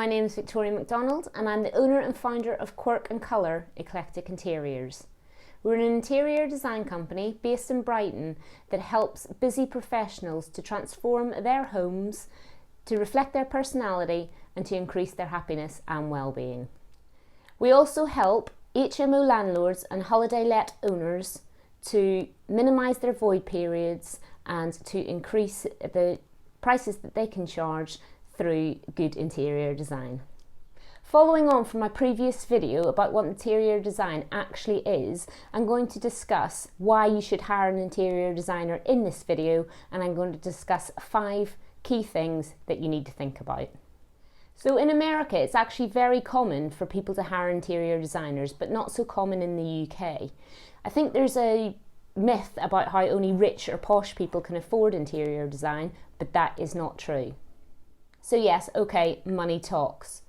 my name is Victoria MacDonald and I'm the owner and founder of Quirk and Colour Eclectic Interiors. We're an interior design company based in Brighton that helps busy professionals to transform their homes to reflect their personality and to increase their happiness and well-being. We also help HMO landlords and holiday let owners to minimise their void periods and to increase the prices that they can charge through good interior design. Following on from my previous video about what interior design actually is, I'm going to discuss why you should hire an interior designer in this video, and I'm going to discuss 5 key things that you need to think about. So in America, it's actually very common for people to hire interior designers, but not so common in the UK. I think there's a myth about how only rich or posh people can afford interior design, but that is not true. So yes, okay, money talks.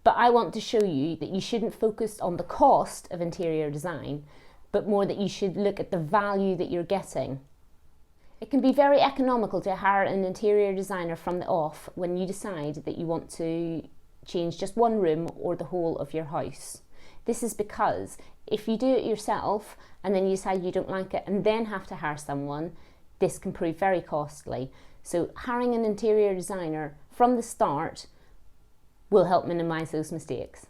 But I want to show you that you shouldn't focus on the cost of interior design, but more that you should look at the value that you're getting. It can be very economical to hire an interior designer from the off when you decide that you want to change just one room or the whole of your house. This is because if you do it yourself and then you decide you don't like it and then have to hire someone, this can prove very costly. So hiring an interior designer from the start will help minimise those mistakes.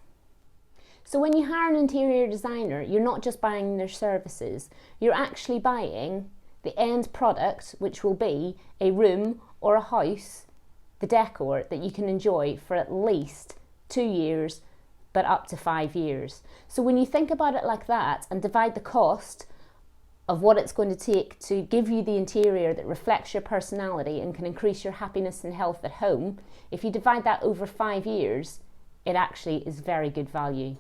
So when you hire an interior designer, you're not just buying their services, you're actually buying the end product, which will be a room or a house, the decor that you can enjoy for at least 2 years, but up to 5 years. So when you think about it like that and divide the cost of what it's going to take to give you the interior that reflects your personality and can increase your happiness and health at home, if you divide that over 5 years, it actually is very good value.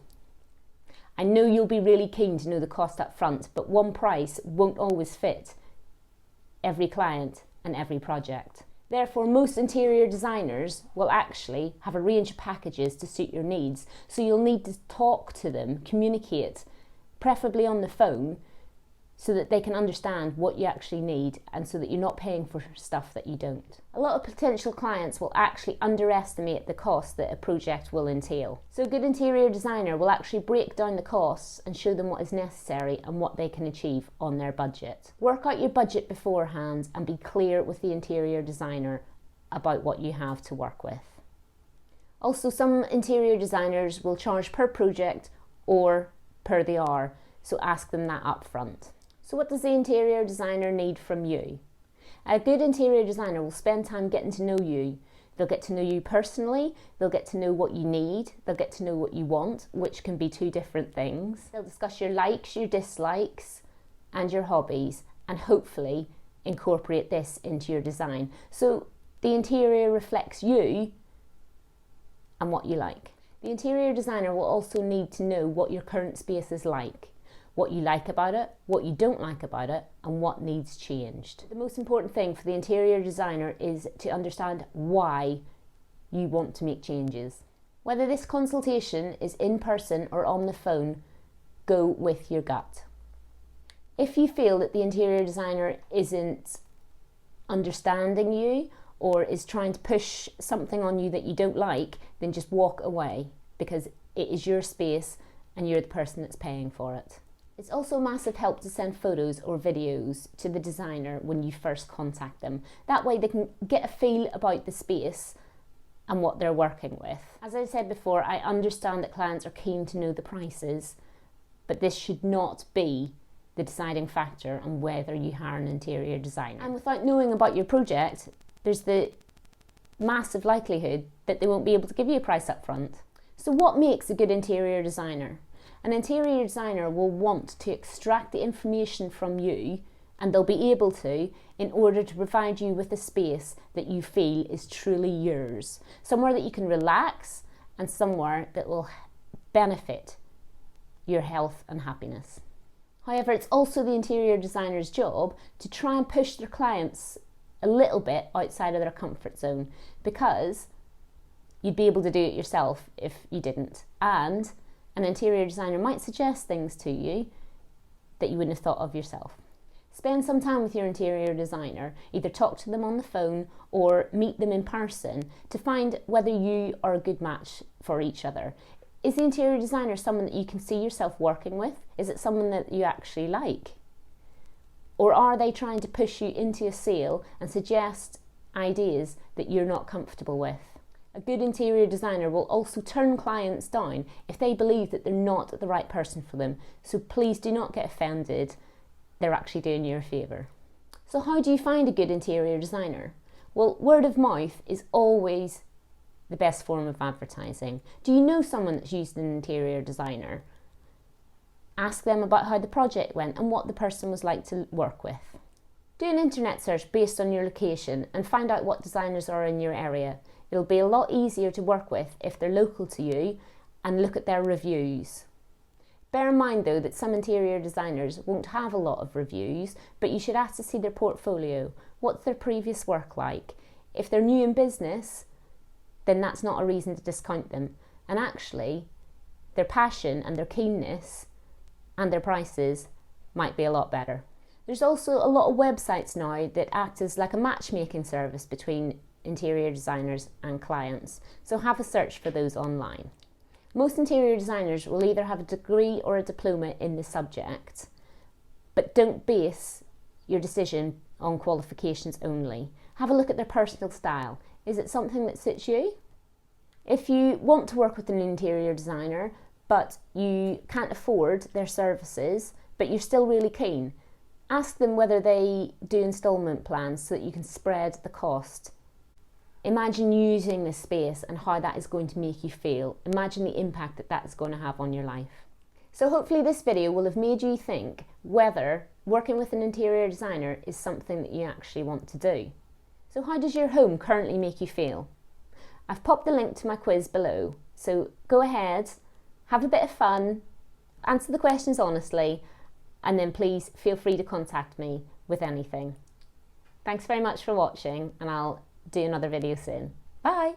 I know you'll be really keen to know the cost up front, but one price won't always fit every client and every project. Therefore, most interior designers will actually have a range of packages to suit your needs, so you'll need to talk to them, communicate, preferably on the phone, so that they can understand what you actually need and so that you're not paying for stuff that you don't. A lot of potential clients will actually underestimate the cost that a project will entail. So a good interior designer will actually break down the costs and show them what is necessary and what they can achieve on their budget. Work out your budget beforehand and be clear with the interior designer about what you have to work with. Also, some interior designers will charge per project or per the hour, so ask them that up front. So what does the interior designer need from you? A good interior designer will spend time getting to know you. They'll get to know you personally, they'll get to know what you need, they'll get to know what you want, which can be 2 different things. They'll discuss your likes, your dislikes, and your hobbies, and hopefully incorporate this into your design. So the interior reflects you and what you like. The interior designer will also need to know what your current space is like, what you like about it, what you don't like about it, and what needs changed. The most important thing for the interior designer is to understand why you want to make changes. Whether this consultation is in person or on the phone, go with your gut. If you feel that the interior designer isn't understanding you or is trying to push something on you that you don't like, then just walk away, because it is your space and you're the person that's paying for it. It's also a massive help to send photos or videos to the designer when you first contact them. That way they can get a feel about the space and what they're working with. As I said before, I understand that clients are keen to know the prices, but this should not be the deciding factor on whether you hire an interior designer. And without knowing about your project, there's the massive likelihood that they won't be able to give you a price up front. So what makes a good interior designer? An interior designer will want to extract the information from you, and they'll be able to, in order to provide you with a space that you feel is truly yours. Somewhere that you can relax and somewhere that will benefit your health and happiness. However, it's also the interior designer's job to try and push their clients a little bit outside of their comfort zone, because you'd be able to do it yourself if you didn't. And an interior designer might suggest things to you that you wouldn't have thought of yourself. Spend some time with your interior designer, either talk to them on the phone or meet them in person to find whether you are a good match for each other. Is the interior designer someone that you can see yourself working with? Is it someone that you actually like? Or are they trying to push you into a sale and suggest ideas that you're not comfortable with? A good interior designer will also turn clients down if they believe that they're not the right person for them. So please do not get offended. They're actually doing you a favour. So how do you find a good interior designer? Well, word of mouth is always the best form of advertising. Do you know someone that's used an interior designer? Ask them about how the project went and what the person was like to work with. Do an internet search based on your location and find out what designers are in your area. It'll be a lot easier to work with if they're local to you, and look at their reviews. Bear in mind though that some interior designers won't have a lot of reviews, but you should ask to see their portfolio. What's their previous work like? If they're new in business, then that's not a reason to discount them. And actually, their passion and their keenness and their prices might be a lot better. There's also a lot of websites now that act as like a matchmaking service between interior designers and clients, so have a search for those online. Most interior designers will either have a degree or a diploma in the subject, but don't base your decision on qualifications only. Have a look at their personal style. Is it something that suits you? If you want to work with an interior designer but you can't afford their services but you're still really keen, ask them whether they do instalment plans so that you can spread the cost. Imagine using this space and how that is going to make you feel. Imagine the impact that that is going to have on your life. So hopefully this video will have made you think whether working with an interior designer is something that you actually want to do. So how does your home currently make you feel? I've popped the link to my quiz below, so go ahead, have a bit of fun, answer the questions honestly, and then please feel free to contact me with anything. Thanks very much for watching, and I'll do another video soon. Bye!